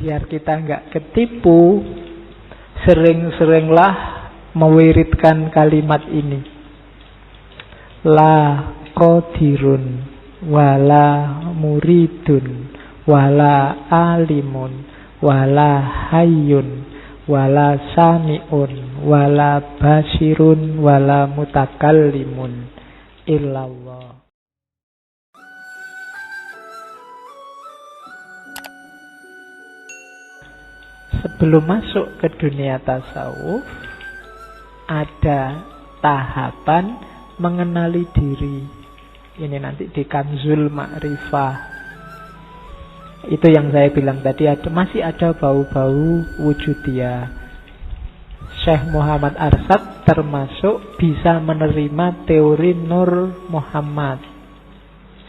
Biar kita nggak ketipu, sering-seringlah mewiridkan kalimat ini. La qadirun wala muridun wala alimun wala hayyun wala sami'un wala basirun wala mutakallimun illallah. Sebelum masuk ke dunia tasawuf, ada tahapan mengenali diri. Ini nanti di Kanzul Ma'rifah. Itu yang saya bilang tadi, masih ada bau-bau wujudiyah. Syekh Muhammad Arsyad termasuk bisa menerima teori Nur Muhammad.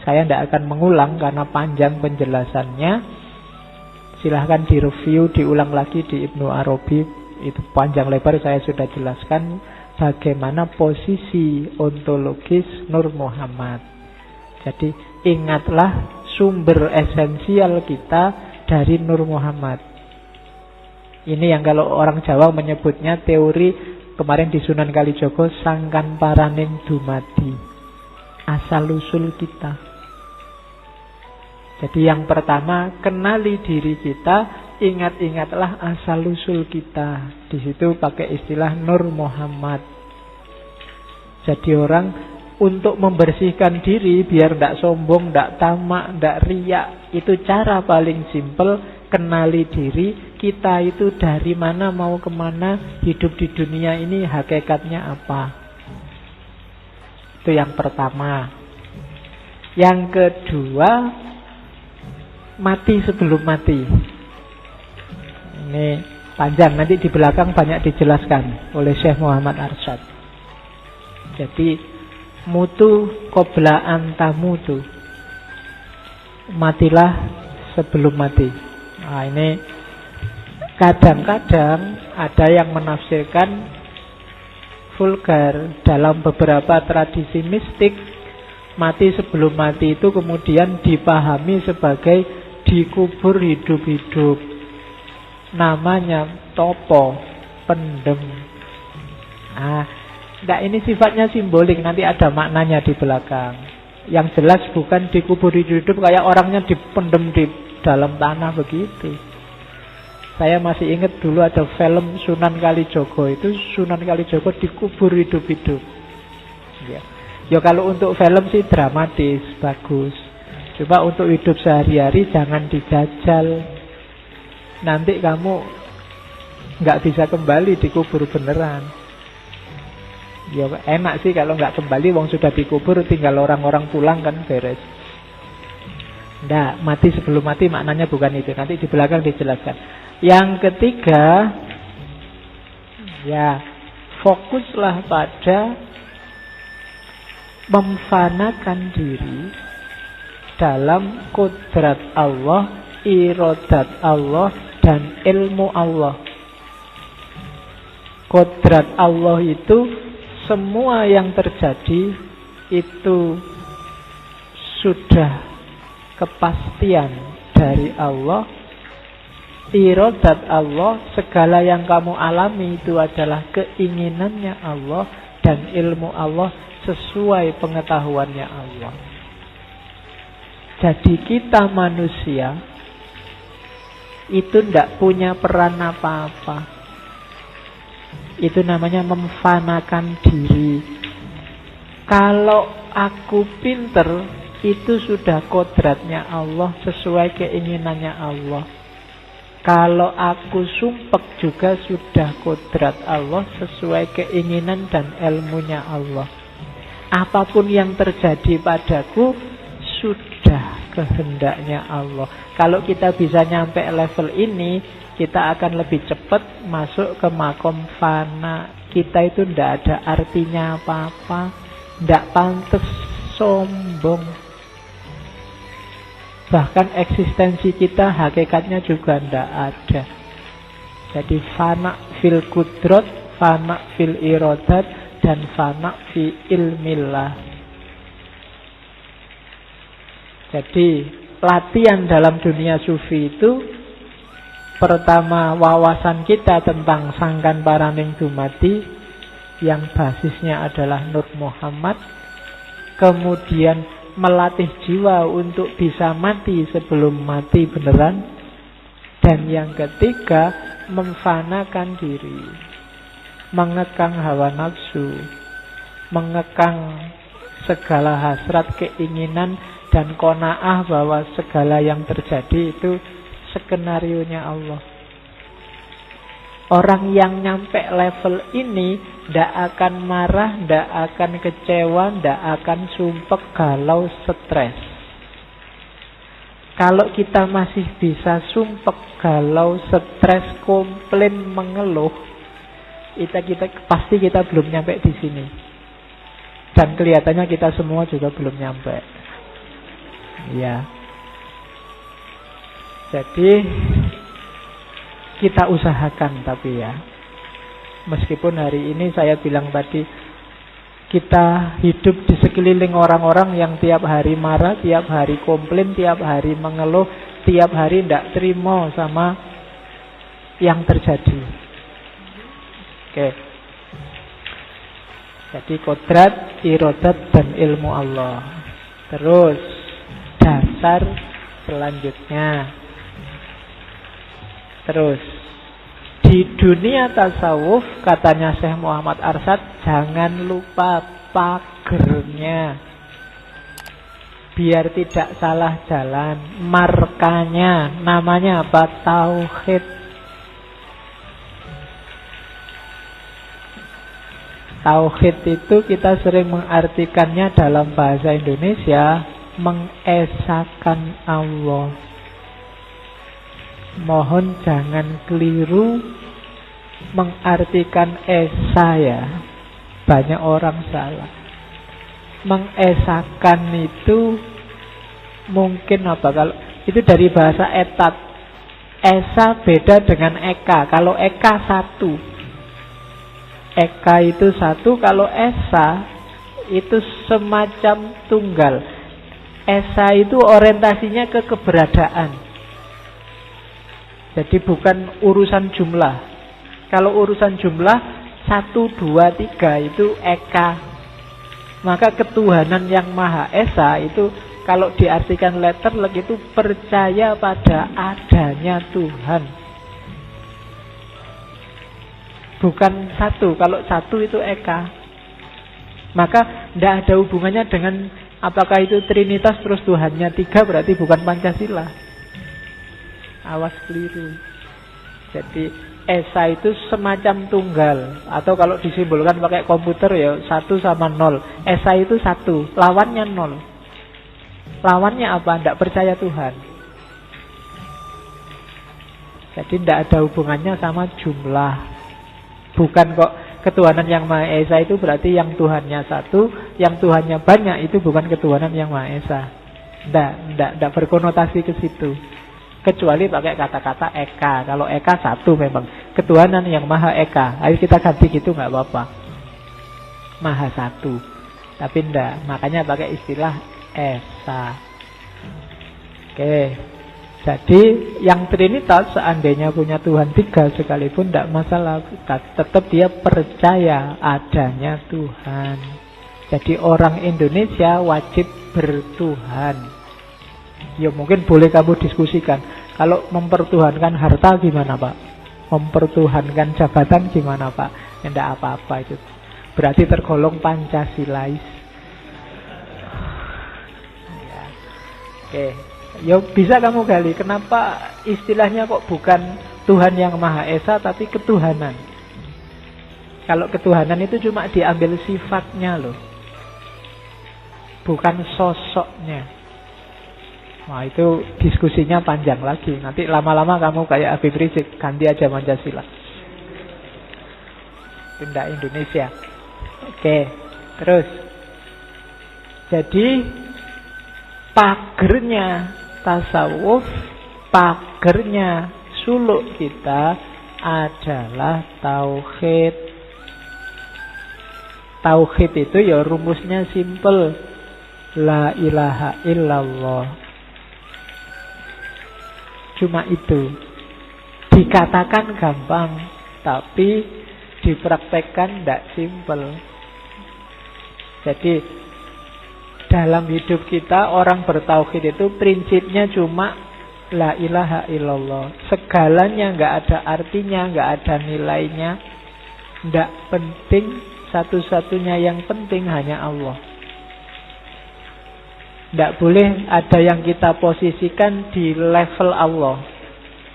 Saya tidak akan mengulang karena panjang penjelasannya. Silahkan direview, diulang lagi di Ibnu Arabi. Itu panjang lebar saya sudah jelaskan bagaimana posisi ontologis Nur Muhammad. Jadi ingatlah sumber esensial kita dari Nur Muhammad. Ini yang kalau orang Jawa menyebutnya teori kemarin di Sunan Kalijogo, sangkan paraning dumadi, asal usul kita. Jadi yang pertama, kenali diri kita, ingat-ingatlah asal usul kita. Di situ pakai istilah Nur Muhammad. Jadi orang untuk membersihkan diri biar tidak sombong, tidak tamak, tidak riak, itu cara paling simpel. Kenali diri, kita itu dari mana, mau kemana, hidup di dunia ini hakikatnya apa. Itu yang pertama. Yang kedua, mati sebelum mati. Ini panjang, nanti di belakang banyak dijelaskan oleh Syekh Muhammad Arsyad. Jadi mutu qabla anta mutu, matilah sebelum mati. Nah, ini kadang-kadang ada yang menafsirkan vulgar. Dalam beberapa tradisi mistik, mati sebelum mati itu kemudian dipahami sebagai dikubur hidup-hidup. Namanya topo, pendem. Nah, ini sifatnya simbolik, nanti ada maknanya di belakang. Yang jelas bukan dikubur hidup-hidup kayak orangnya dipendem di dalam tanah begitu. Saya masih ingat dulu ada film Sunan Kalijogo, itu Sunan Kalijogo dikubur hidup-hidup. Ya kalau untuk film sih dramatis, bagus. Coba untuk hidup sehari-hari jangan dijajal. Nanti kamu nggak bisa kembali dikubur beneran. Ya enak sih kalau nggak kembali, wong sudah dikubur, tinggal orang-orang pulang kan beres. Nggak, mati sebelum mati maknanya bukan itu. Nanti di belakang dijelaskan. Yang ketiga, ya fokuslah pada memfanakan diri dalam kudrat Allah, iradat Allah, dan ilmu Allah. Kudrat Allah itu semua yang terjadi itu sudah kepastian dari Allah. Iradat Allah, segala yang kamu alami itu adalah keinginannya Allah, dan ilmu Allah sesuai pengetahuannya Allah. Jadi kita manusia itu tidak punya peran apa-apa. Itu namanya memfanakan diri. Kalau aku pinter, itu sudah kodratnya Allah, sesuai keinginannya Allah. Kalau aku sumpek juga sudah kodrat Allah, sesuai keinginan dan ilmunya Allah. Apapun yang terjadi padaku sudah kehendaknya Allah. Kalau kita bisa nyampe level ini, kita akan lebih cepat masuk ke makom fana. Kita itu tidak ada artinya apa-apa, tidak pantas sombong. Bahkan eksistensi kita hakikatnya juga tidak ada. Jadi fana fil kudrat, fana fil iradat, dan fana fi ilmillah. Jadi latihan dalam dunia sufi itu Pertama, wawasan kita tentang sangkan paraning dumadi yang basisnya adalah Nur Muhammad. Kemudian melatih jiwa untuk bisa mati sebelum mati beneran. Dan yang ketiga, memfanakan diri, mengekang hawa nafsu, mengekang segala hasrat, keinginan, dan qanaah bahwa segala yang terjadi itu skenarionya Allah. Orang yang nyampe level ini ndak akan marah, ndak akan kecewa, ndak akan sumpek, galau, stres. Kalau kita masih bisa sumpek, galau, stres, komplain, mengeluh, pasti kita belum nyampe di sini. Dan kelihatannya kita semua juga belum nyampe. Ya. Jadi kita usahakan, tapi ya, meskipun hari ini saya bilang tadi, kita hidup di sekeliling orang-orang yang tiap hari marah, tiap hari komplain, tiap hari mengeluh, tiap hari tidak terima sama yang terjadi. Oke. Jadi kodrat, irodat, dan ilmu Allah. Terus dasar selanjutnya. Terus di dunia tasawuf, katanya Syekh Muhammad Arsyad, jangan lupa pagernya, biar tidak salah jalan. Markanya namanya apa? Tauhid. Tauhid itu kita sering mengartikannya dalam bahasa Indonesia mengesakan Allah. Mohon jangan keliru mengartikan esa ya. Banyak orang salah. Mengesakan itu mungkin apa? Kalau itu dari bahasa etat. Esa beda dengan eka. Kalau eka satu. Eka itu satu. Kalau esa itu semacam tunggal. Esa itu orientasinya ke keberadaan. Jadi bukan urusan jumlah. Kalau urusan jumlah 1, 2, 3 itu eka. Maka ketuhanan yang Maha Esa itu kalau diartikan letterlek itu percaya pada adanya Tuhan. Bukan satu. Kalau satu itu eka. Maka tidak ada hubungannya dengan apakah itu Trinitas terus Tuhannya 3, berarti bukan Pancasila. Awas keliru. Jadi esa itu semacam tunggal. Atau kalau disimbolkan pakai komputer ya 1 sama 0. Esa itu 1, lawannya 0. Lawannya apa? Tidak percaya Tuhan. Jadi tidak ada hubungannya sama jumlah. Bukan kok ketuhanan yang Maha Esa itu berarti yang Tuhannya 1, yang Tuhannya banyak itu bukan ketuhanan yang Maha Esa. Tidak berkonotasi ke situ. Kecuali pakai kata-kata eka. Kalau eka 1 memang ketuhanan yang Maha Eka. Ayo kita ganti gitu nggak apa-apa. Maha 1. Tapi enggak. Makanya pakai istilah esa. Oke. Jadi yang Trinitas seandainya punya Tuhan 3 sekalipun tidak masalah. Tetap dia percaya adanya Tuhan. Jadi orang Indonesia wajib bertuhan. Ya mungkin boleh kamu diskusikan. Kalau mempertuhankan harta gimana Pak? Mempertuhankan jabatan gimana Pak? Tidak apa-apa itu. Berarti tergolong Pancasilais. Ya. Oke. Ya bisa kamu gali. Kenapa istilahnya kok bukan Tuhan yang Maha Esa tapi ketuhanan? Kalau ketuhanan itu cuma diambil sifatnya loh. Bukan sosoknya. Nah itu diskusinya panjang lagi. Nanti lama-lama kamu kayak Habib Rizik, ganti aja Pancasila. Pindah Indonesia. Oke, terus. Jadi pagernya tasawuf, pagernya suluk kita adalah tauhid. Tauhid itu ya rumusnya simple. La ilaha illallah. Cuma itu. Dikatakan gampang, tapi dipraktekkan tidak simpel. Jadi dalam hidup kita orang bertauhid itu prinsipnya cuma la ilaha illallah. Segalanya nggak ada artinya, nggak ada nilainya, nggak penting. Satu-satunya yang penting hanya Allah. Nggak boleh ada yang kita posisikan di level Allah.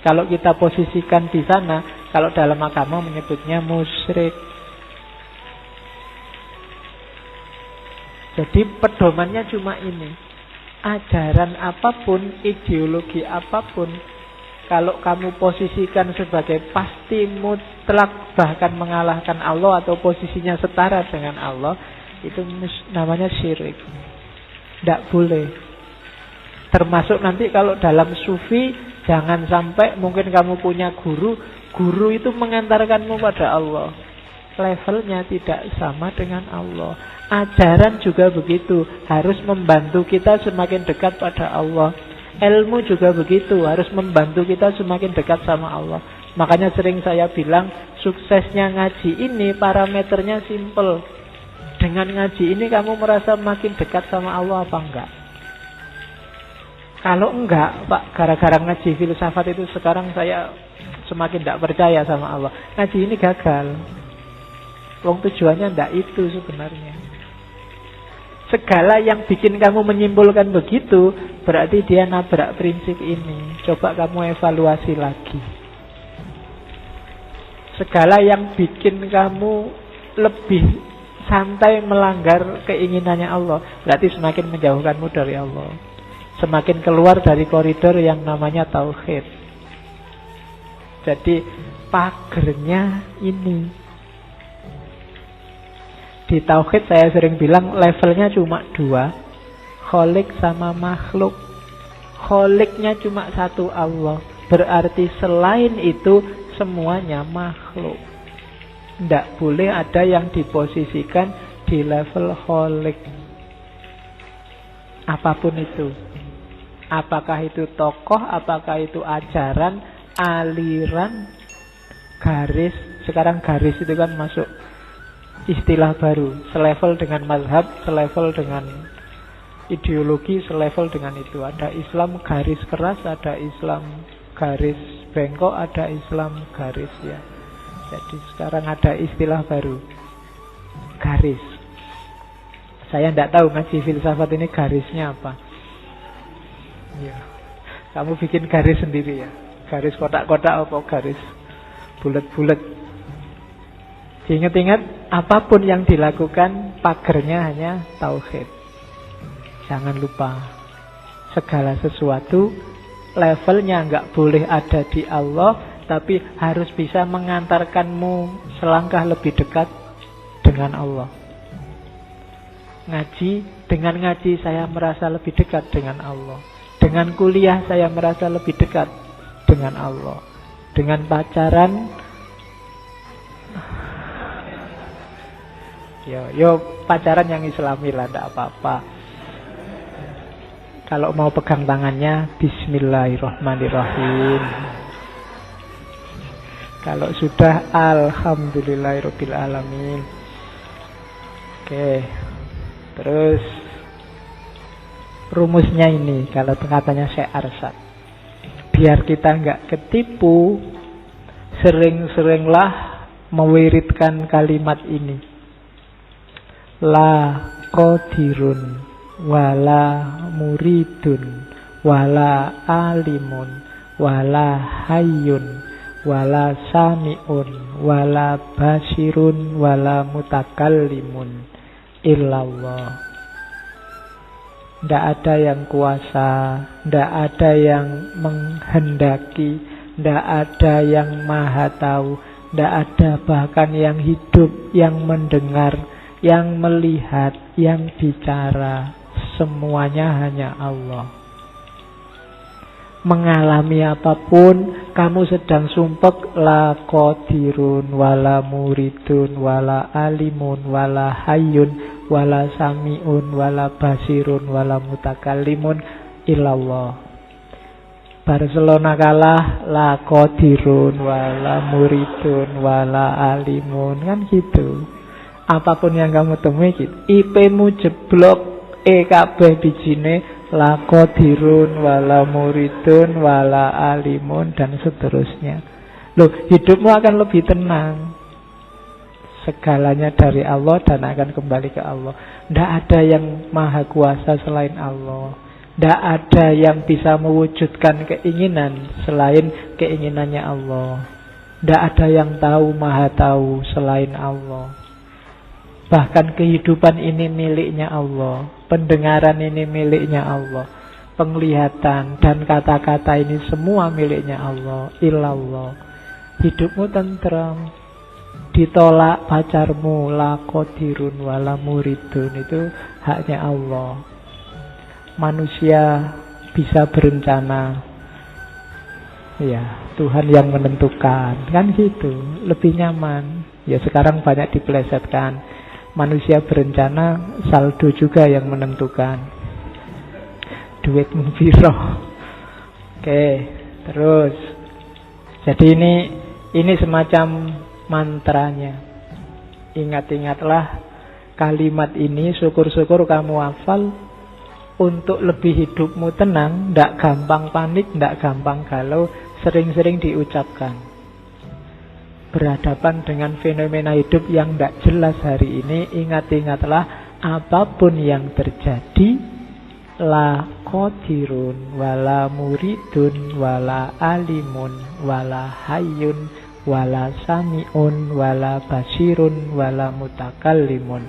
Kalau kita posisikan di sana, kalau dalam agama menyebutnya musyrik. Jadi pedomannya cuma ini. Ajaran apapun, ideologi apapun, kalau kamu posisikan sebagai pasti mutlak bahkan mengalahkan Allah atau posisinya setara dengan Allah, itu namanya syirik. Tidak boleh. Termasuk nanti kalau dalam sufi, jangan sampai mungkin kamu punya guru itu mengantarkanmu pada Allah. Levelnya tidak sama dengan Allah. Ajaran juga begitu, harus membantu kita semakin dekat pada Allah. Ilmu juga begitu, harus membantu kita semakin dekat sama Allah. Makanya sering saya bilang, suksesnya ngaji ini parameternya simple. Dengan ngaji ini kamu merasa makin dekat sama Allah apa enggak? Kalau enggak, Pak, gara-gara ngaji filsafat itu sekarang saya semakin tidak percaya sama Allah. Ngaji ini gagal. Wong tujuannya enggak itu sebenarnya. Segala yang bikin kamu menyimpulkan begitu, berarti dia nabrak prinsip ini. Coba kamu evaluasi lagi. Segala yang bikin kamu lebih santai melanggar keinginannya Allah, berarti semakin menjauhkanmu dari Allah. Semakin keluar dari koridor yang namanya tauhid. Jadi pagernya ini. Di tauhid saya sering bilang levelnya cuma 2, kholik sama makhluk. Kholiknya cuma satu, Allah. Berarti selain itu semuanya makhluk. Tidak boleh ada yang diposisikan di level kholik. Apapun itu. Apakah itu tokoh, apakah itu ajaran, aliran, garis. Sekarang garis itu kan masuk istilah baru, selevel dengan mazhab, selevel dengan ideologi, selevel dengan itu. Ada Islam garis keras, ada Islam garis bengkok, ada Islam garis ya. Jadi sekarang ada istilah baru, garis. Saya tidak tahu ngaji filsafat ini garisnya apa ya. Kamu bikin garis sendiri ya. Garis kotak-kotak apa garis bulat-bulat. Ingat-ingat, apapun yang dilakukan pagernya hanya tauhid. Jangan lupa, segala sesuatu levelnya nggak boleh ada di Allah, tapi harus bisa mengantarkanmu selangkah lebih dekat dengan Allah. Ngaji, dengan ngaji saya merasa lebih dekat dengan Allah. Dengan kuliah saya merasa lebih dekat dengan Allah. Dengan pacaran, Yo pacaran yang islami lah, tidak apa-apa. Kalau mau pegang tangannya, bismillahirrahmanirrahim. Kalau sudah, alhamdulillahirabbil alamin. Oke. Terus rumusnya ini, kalau katanya Syekh Arsyad, biar kita nggak ketipu, sering-seringlah mewiridkan kalimat ini. La qadirun wala muridun wala alimun wala hayyun wala sami'un wala basirun wala mutakallimun illallah. Tidak ada yang kuasa, tidak ada yang menghendaki, tidak ada yang maha tahu, tidak ada bahkan yang hidup, yang mendengar, yang melihat, yang bicara. Semuanya hanya Allah. Mengalami apapun, kamu sedang sumpek, la qadirun wala muridun wala alimun wala hayyun wala sami'un wala basirun wala mutakallimun illallah. Barcelona kalah, la qadirun wala muridun wala alimun, kan gitu. Apapun yang kamu temui gitu. IP-mu jeblok, kabeh bijine la qadirun wala muridun wala alimun dan seterusnya. Loh, hidupmu akan lebih tenang. Segalanya dari Allah dan akan kembali ke Allah. Tidak ada yang maha kuasa selain Allah. Tidak ada yang bisa mewujudkan keinginan selain keinginannya Allah. Tidak ada yang tahu, maha tahu selain Allah. Bahkan kehidupan ini miliknya Allah. Pendengaran ini miliknya Allah. Penglihatan dan kata-kata ini semua miliknya Allah. Illallah. Hidupmu tentram. Ditolak pacarmu, la qadirun wala muridun, itu haknya Allah. Manusia bisa berencana, ya Tuhan yang menentukan, kan gitu, lebih nyaman. Ya sekarang banyak dipelesetkan, manusia berencana, saldo juga yang menentukan. Duitmu piro. Oke, terus. Jadi ini semacam mantranya. Ingat-ingatlah kalimat ini, syukur-syukur kamu hafal untuk lebih hidupmu tenang, tidak gampang panik, tidak gampang galau, sering-sering diucapkan. Berhadapan dengan fenomena hidup yang tidak jelas hari ini, ingat-ingatlah apapun yang terjadi, la qadirun wala muridun wala alimun wala hayyun wala sami'un wala basirun wala mutakallimun.